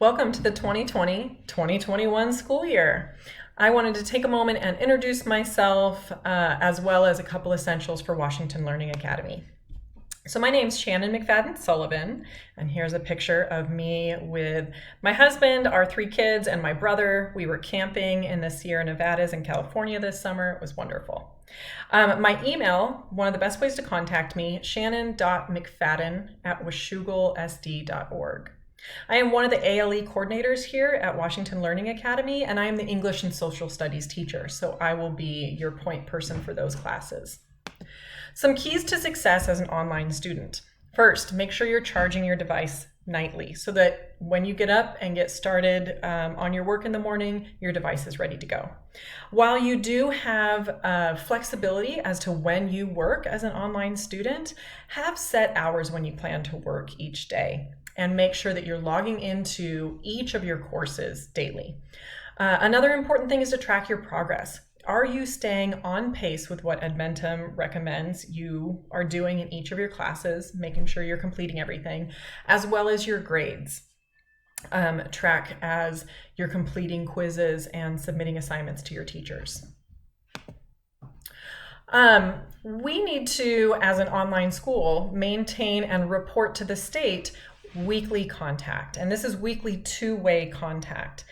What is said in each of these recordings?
Welcome to the 2020-2021 school year. I wanted to take a moment and introduce myself as well as a couple essentials for Washington Learning Academy. So my name's Shannon McFadden-Sullivan, and here's a picture of me with my husband, our 3 kids, and my brother. We were camping in the Sierra Nevadas in California this summer. It was wonderful. My email, one of the best ways to contact me, shannon.mcfadden@washougalsd.org. I am one of the ALE coordinators here at Washington Learning Academy, and I am the English and Social Studies teacher, so I will be your point person for those classes. Some keys to success as an online student. First, make sure you're charging your device nightly so that when you get up and get started on your work in the morning, your device is ready to go. While you do have flexibility as to when you work as an online student, have set hours when you plan to work each day, and make sure that you're logging into each of your courses daily. Another important thing is to track your progress. Are you staying on pace with what Edmentum recommends you are doing in each of your classes, making sure you're completing everything, as well as your grades? Track as you're completing quizzes and submitting assignments to your teachers. We need to, as an online school, maintain and report to the state weekly contact, and this is weekly two-way contact,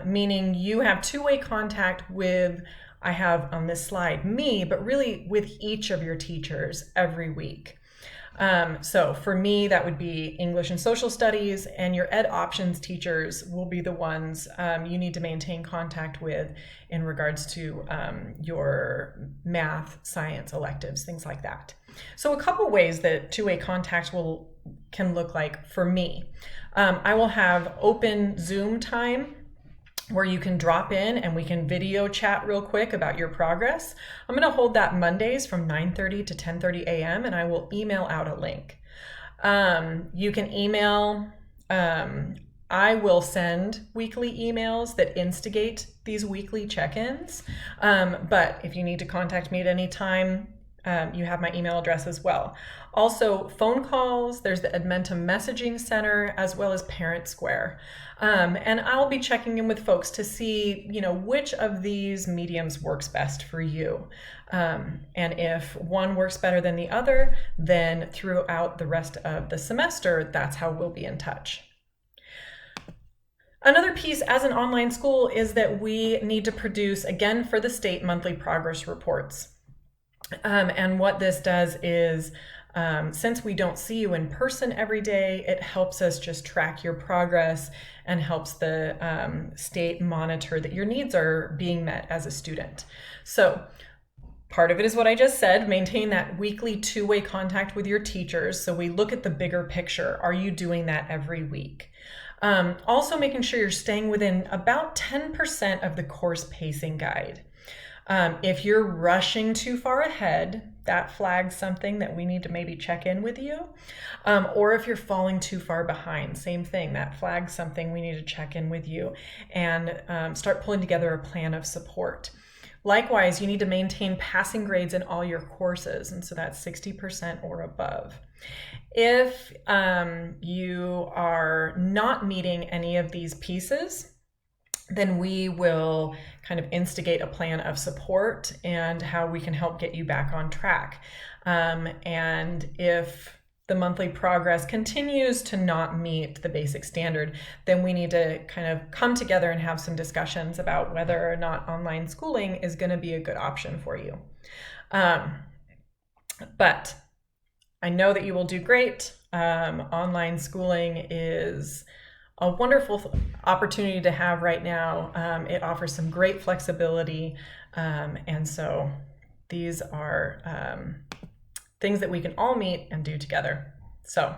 meaning you have two-way contact with, I have on this slide, me, but really with each of your teachers every week. So for me, that would be English and Social Studies, and your Ed Options teachers will be the ones you need to maintain contact with in regards to your math, science electives, things like that. So a couple ways that two-way contact can look like for me. I will have open Zoom time where you can drop in and we can video chat real quick about your progress. I'm going to hold that Mondays from 9:30 to 10:30 a.m. and I will email out a link. You can email, I will send weekly emails that instigate these weekly check-ins, but if you need to contact me at any time, you have my email address as well. Also, phone calls, there's the Edmentum Messaging Center, as well as Parent Square. And I'll be checking in with folks to see, which of these mediums works best for you. And if one works better than the other, then throughout the rest of the semester, that's how we'll be in touch. Another piece as an online school is that we need to produce, again for the state, monthly progress reports. And what this does is, since we don't see you in person every day, it helps us just track your progress and helps the state monitor that your needs are being met as a student. So part of it is what I just said, maintain that weekly two-way contact with your teachers. So we look at the bigger picture. Are you doing that every week? Also making sure you're staying within about 10% of the course pacing guide. If you're rushing too far ahead, that flags something that we need to maybe check in with you. Or if you're falling too far behind, same thing, that flags something we need to check in with you and start pulling together a plan of support. Likewise, you need to maintain passing grades in all your courses, and so that's 60% or above. If you are not meeting any of these pieces, then we will kind of instigate a plan of support and how we can help get you back on track. And if the monthly progress continues to not meet the basic standard, then we need to kind of come together and have some discussions about whether or not online schooling is going to be a good option for you. But I know that you will do great. Online schooling is a wonderful opportunity to have right now. It offers some great flexibility, and so these are things that we can all meet and do together. So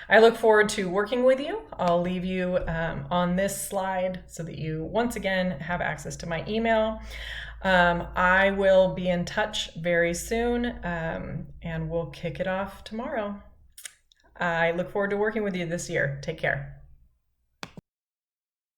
I look forward to working with you. I'll leave you on this slide so that you once again have access to my email. I will be in touch very soon, and we'll kick it off tomorrow. I look forward to working with you this year. Take care.